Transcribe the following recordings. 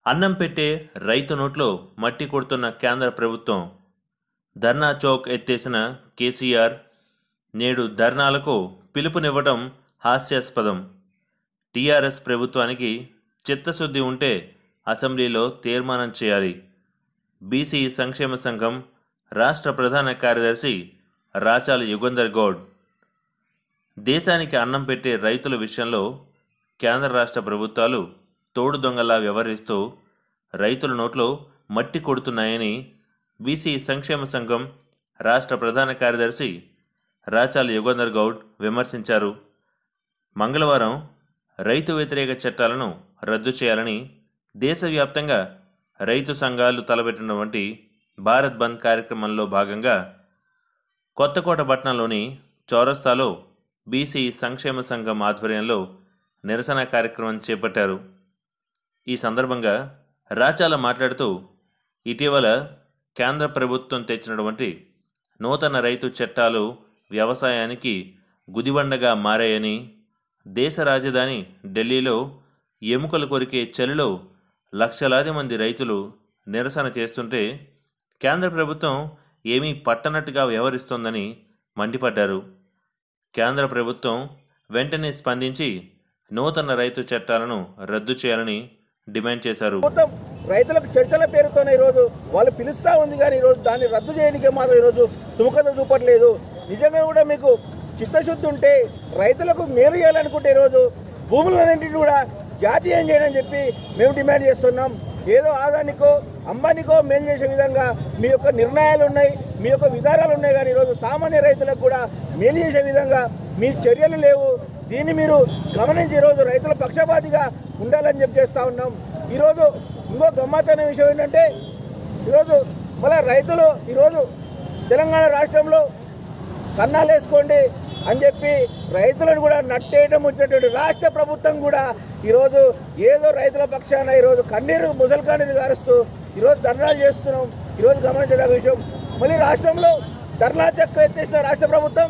అన్నం పెట్టే రైతు నోట్లో మట్టి కొడుతున్న కేంద్ర ప్రభుత్వం. ధర్నా చౌక్ ఎత్తేసిన కేసీఆర్ నేడు ధర్నాలకు పిలుపునివ్వడం హాస్యాస్పదం. టీఆర్ఎస్ ప్రభుత్వానికి చిత్తశుద్ధి ఉంటే అసెంబ్లీలో తీర్మానం చేయాలి. బీసీ సంక్షేమ సంఘం రాష్ట్ర ప్రధాన కార్యదర్శి రాచాల యుగంధర్ గౌడ్. దేశానికి అన్నం పెట్టే రైతుల విషయంలో కేంద్ర రాష్ట్ర ప్రభుత్వాలు తోడు దొంగలా వ్యవహరిస్తూ రైతుల నోట్లో మట్టి కొడుతున్నాయని బీసీ సంక్షేమ సంఘం రాష్ట్ర ప్రధాన కార్యదర్శి రాచాల యుగంధర్ గౌడ్ విమర్శించారు. మంగళవారం రైతు వ్యతిరేక చట్టాలను రద్దు చేయాలని దేశవ్యాప్తంగా రైతు సంఘాలు తలపెట్టినటువంటి భారత్ బంద్ కార్యక్రమంలో భాగంగా కొత్తకోట పట్టణంలోని చౌరస్తాలో బీసీ సంక్షేమ సంఘం ఆధ్వర్యంలో నిరసన కార్యక్రమం చేపట్టారు. ఈ సందర్భంగా రాచాల మాట్లాడుతూ ఇటీవల కేంద్ర ప్రభుత్వం తెచ్చినటువంటి నూతన రైతు చట్టాలు వ్యవసాయానికి గుదిబండగా మారాయని, దేశ రాజధాని ఢిల్లీలో ఎముకలు కొరికే చలిలో లక్షలాది మంది రైతులు నిరసన చేస్తుంటే కేంద్ర ప్రభుత్వం ఏమీ పట్టనట్టుగా వ్యవహరిస్తోందని మండిపడ్డారు. కేంద్ర ప్రభుత్వం వెంటనే స్పందించి నూతన రైతు చట్టాలను రద్దు చేయాలని డిమాండ్ చేశారు. రైతులకు చర్చల పేరుతోనే ఈరోజు వాళ్ళు పిలుస్తూ ఉంది, కానీ ఈరోజు దాన్ని రద్దు చేయడానికి మాత్రం ఈరోజు సుముఖత చూపట్లేదు. నిజంగా కూడా మీకు చిత్తశుద్ధి ఉంటే రైతులకు మేలు చేయాలనుకుంటే ఈరోజు భూములన్నింటినీ కూడా జాతీయం చేయని చెప్పి మేము డిమాండ్ చేస్తున్నాం. ఏదో ఆదానికో అంబానికో మేలు చేసే విధంగా మీ యొక్క నిర్ణయాలు ఉన్నాయి, మీ యొక్క విధానాలు ఉన్నాయి, కానీ ఈరోజు సామాన్య రైతులకు కూడా మేలు చేసే విధంగా మీ చర్యలు లేవు. దీన్ని మీరు గమనించి ఈరోజు రైతుల పక్షపాతిగా ఉండాలని చెప్పి చేస్తూ ఉన్నాం. ఈరోజు ఇంకో గమ్మత్తైన విషయం ఏంటంటే ఈరోజు మళ్ళీ రైతులు ఈరోజు తెలంగాణ రాష్ట్రంలో సన్నాలు వేసుకోండి అని చెప్పి రైతులను కూడా నట్టేయడం వచ్చినటువంటి రాష్ట్ర ప్రభుత్వం కూడా ఈరోజు ఏదో రైతుల పక్షాన ఈరోజు ముసలి కన్నీరు గారుస్తూ ఈరోజు ధర్నాలు చేస్తున్నాం. ఈరోజు గమనించదగ్గ విషయం, మళ్ళీ రాష్ట్రంలో ధర్నా చెక్క ఎత్తేసిన రాష్ట్ర ప్రభుత్వం,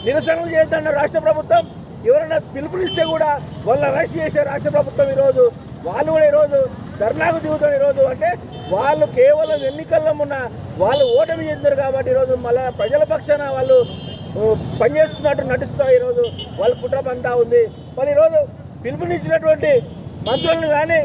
నిరసనలు చేద్దాన్న రాష్ట్ర ప్రభుత్వం, ఎవరైనా పిలుపునిస్తే కూడా వాళ్ళని అరెస్ట్ చేసే రాష్ట్ర ప్రభుత్వం ఈరోజు వాళ్ళు కూడా ఈరోజు ధర్నాకు దిగుతారు. ఈరోజు అంటే వాళ్ళు కేవలం ఎన్నికల్లో ఉన్న వాళ్ళు ఓటమి చెందారు కాబట్టి ఈరోజు మళ్ళీ ప్రజల పక్షాన వాళ్ళు పనిచేస్తున్నట్టు నటిస్తూ ఈరోజు వాళ్ళ కుట్రపంతా ఉంది. మళ్ళీ ఈరోజు పిలుపునిచ్చినటువంటి మంత్రులను కానీ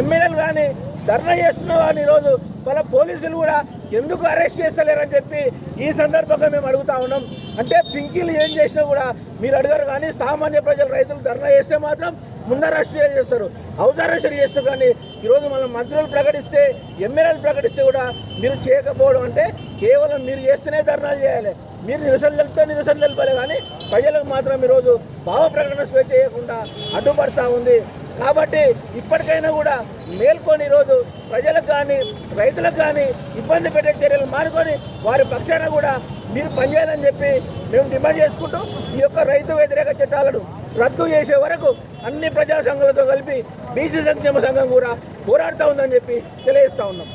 ఎమ్మెల్యేలు కానీ ధర్నా చేస్తున్న వారిని ఈరోజు వాళ్ళ పోలీసులు కూడా ఎందుకు అరెస్ట్ చేస్తలేరని చెప్పి ఈ సందర్భంగా మేము అడుగుతా ఉన్నాం. అంటే పింకీలు ఏం చేసినా కూడా మీరు అడగరు, కానీ సామాన్య ప్రజలు రైతులు ధర్నా చేస్తే మాత్రం ముందర అరెస్ట్ చేస్తారు, హౌస్ అరెస్ట్ చేస్తారు. కానీ ఈరోజు మనం మంత్రులు ప్రకటిస్తే ఎమ్మెల్యేలు ప్రకటిస్తే కూడా మీరు చేయకపోవడం అంటే కేవలం మీరు చేస్తేనే ధర్నాలు చేయాలి, మీరు నిరసన తెలిపాలి, కానీ ప్రజలకు మాత్రం ఈరోజు భావ ప్రకటన స్వేచ్ఛ చేయకుండా అడ్డుపడతా ఉంది. కాబట్టి ఇప్పటికైనా కూడా మేల్కొని ఈరోజు ప్రజలకు కానీ రైతులకు కానీ ఇబ్బంది పెట్టే చర్యలు మానుకొని వారి పక్షాన కూడా మీరు పనిచేయాలని చెప్పి మేము డిమాండ్ చేసుకుంటూ ఈ యొక్క రైతు వ్యతిరేక చట్టాలను రద్దు చేసే వరకు అన్ని ప్రజా సంఘాలతో కలిపి బీసీ సంక్షేమ సంఘం కూడా పోరాడుతూ ఉందని చెప్పి తెలియజేస్తూ ఉన్నాం.